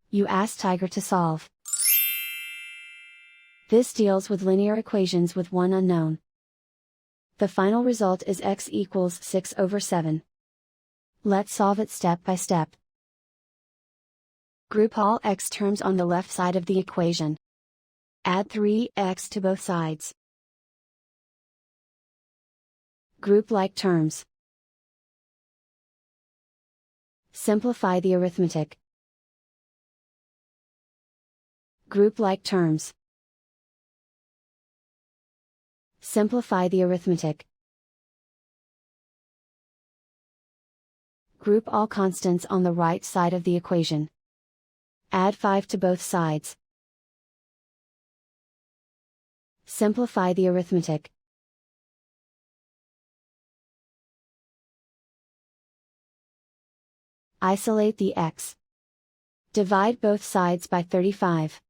You ask Tiger to solve. This deals with linear equations with one unknown. The final result is x equals 6/7. Let's solve it step by step. Group all x terms on the left side of the equation. Add 3x to both sides. Group like terms. Simplify the arithmetic. Group like terms. Simplify the arithmetic. Group all constants on the right side of the equation. Add 5 to both sides. Simplify the arithmetic. Isolate the x. Divide both sides by 35.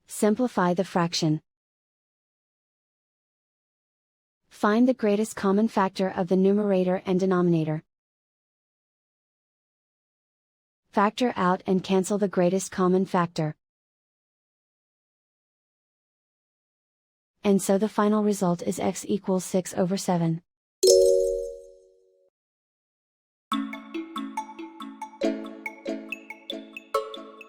Simplify the fraction. Find the greatest common factor of the numerator and denominator. Factor out and cancel the greatest common factor. And so the final result is x equals 6/7.